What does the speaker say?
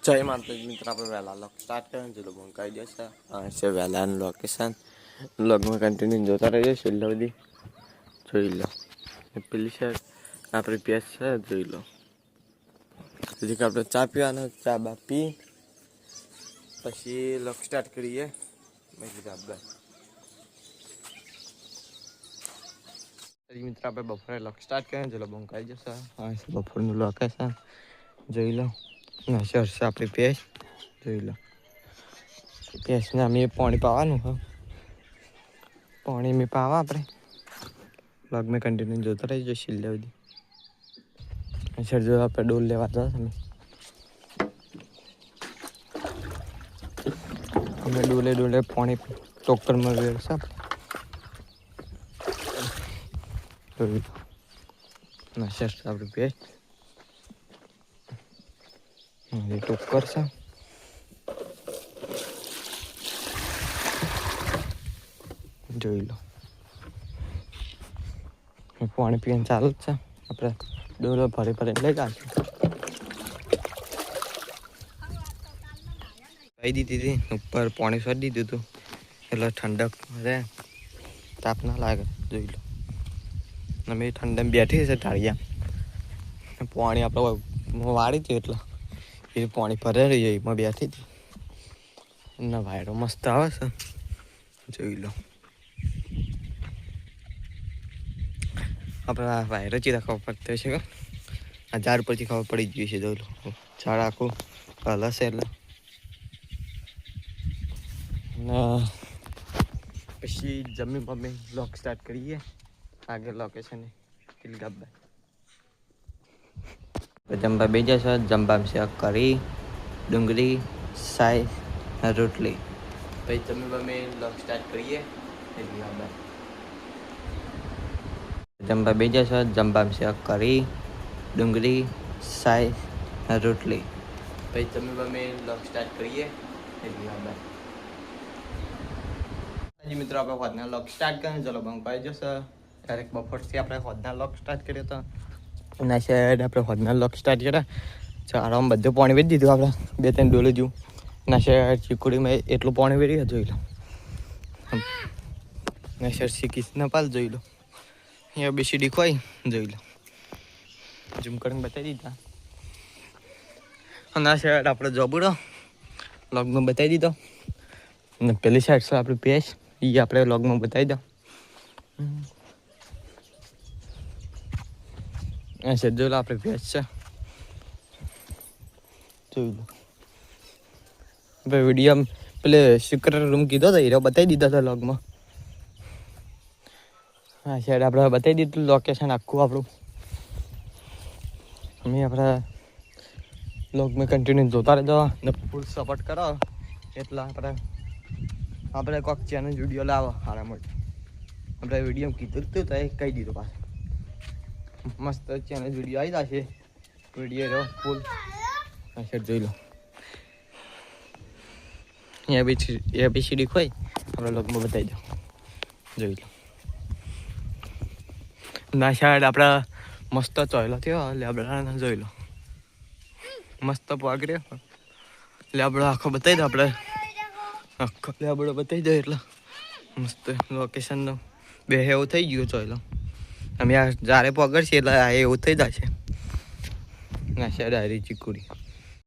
જય માતાજી મિત્ર, આપણે વહેલા લોક સ્ટાર્ટ કરીને ચલો બંકાઈ જશે. છે વહેલાનું લોકેશન. લોગમાં કન્ટિન્યુ જોતા રહીએ છેલ્લે સુધી. જોઈ લો પેલી સાઈડ આપણી પેસ છે, જોઈ લો. હજી કે આપણે ચા પીવાનો, ચા બા પી પછી લોક સ્ટાર્ટ કરીએ. મિત્ર આપણે બપોરે લોક સ્ટાર્ટ કરીને ચલો બંકાઈ જશે. બપોરનું લોકેશન જોઈ લો. હશે આપણી પેસ જોઈ લો. પેસને અમે પાણી પાવાનું હા, પાણી મેં પાવા આપણે લોગ મેં કન્ટિન્યુ જોતા રહીજો છેલ્લે સુધી. સર જો આપણે ડોલ લેવા હતા અમે ડોલે પાણી ટોકરમાં વેરશે જોઈ લો. નશર આપણી પેસ ટોકર છે, જોઈ લો. પાણી પીવાનું ચાલુ જ છે. આપણે ડોલો ભરી લઈ જશું. કહી દીધી હતી ઉપર પાણી છોડી દીધું હતું એટલે ઠંડક રહે, તાપ ના લાગે. જોઈ લો અમે ઠંડક બેઠી છે ઢાળિયા. પાણી આપણે વાળી હતી એટલે એ પાણી ભરે રહી જાય એમાં બેઠી હતી. ના વાયરો મસ્ત આવે છે, જોઈ લો. આપણે આ વાયરો ચીરા ખબર પડતી છે કે આ ઝાડ પરથી ખબર પડી જ ગઈ છે. જોઈ લો ઝાડ આખું હલશે એટલે પછી જમી બમી લોક સ્ટાર્ટ કરીએ. આગળ લોકેશન જમવા બેજા છે. જમવામાં છે કરી, ડુંગળી, સાઈ, રોટલી. પછી જમી બમી લોક સ્ટાર્ટ કરીએ. જમવા બેજા છે. જમવામાં છે કરી, ડુંગળી, સાઈ, રોટલી. પછી જમી બમી લોક સ્ટાર્ટ કરીએ. મિત્રો આપણે હોદના લોક સ્ટાર્ટ કરીને ચલો બંકાઈ જશે. ડાયરેક્ટ બપોરથી આપણે હોદના લોક સ્ટાર્ટ કર્યો હતો. ના સાઈડ આપણે હોદના લોક સ્ટાર્ટ કર્યા. ચારામાં બધું પાણી વેચી દીધું. આપણે 2-3 ડોલે જેવું ના સાઈડ ચીકુડીમાં એટલું પાણી વેર્યું. જોઈ લો ના સાઈડ સિકીસના પાલ જોઈ લો. અહીંયા બેસીડી ખોઈ જોઈ લો. ઝૂમ કરીને બતાવી દીધા. ના સાઈડ આપણે જોબુડો લોગમાં બતાવી દીધો. અને પેલી સાઈડ છે આપણી પેજ, એ આપણે લોગમાં બતાવી દો. છે જોઈ લો આપણે પેજ છે, જોઈ લો. ભાઈ વિડીયો પેલે સિક્રેટ રૂમ કીધો હતો એ બતાવી દીધા હતા લોગમાં. હા સાઈડ આપણે બતાવી દીધું લોકેશન આખું આપણું. અમે આપણા લોગમાં કન્ટિન્યુ જોતા રહેજો ને ફૂલ સપોર્ટ કરો. એટલા આપણે કોઈક ચેનલ વિડીયો લાવો સારા માટે. આપણે વિડીયો કીધું હતું તો એ કહી દીધું પાછું. મસ્ત ચેનલ વિડીયો આવી જશે. વિડીયો ફૂલ જોઈ લો. ABCD ખોઈ આપણે લોગમાં બતાવી દો. જોઈ લો ના સાઈડ આપણે મસ્ત ચોયલો થયો. લેબડા જોઈ લો મસ્ત પાક રહ્યો. લેબડો આખો બતાવી દો. આપણે આખો લેબડો બતાવી દો એટલે મસ્ત લોકેશનનો બે એવું થઈ ગયું. ચોયલો અમે જ્યારે પગડશે એટલે એવું થઈ જશે. ના સાઈડ હારી ચીકુડી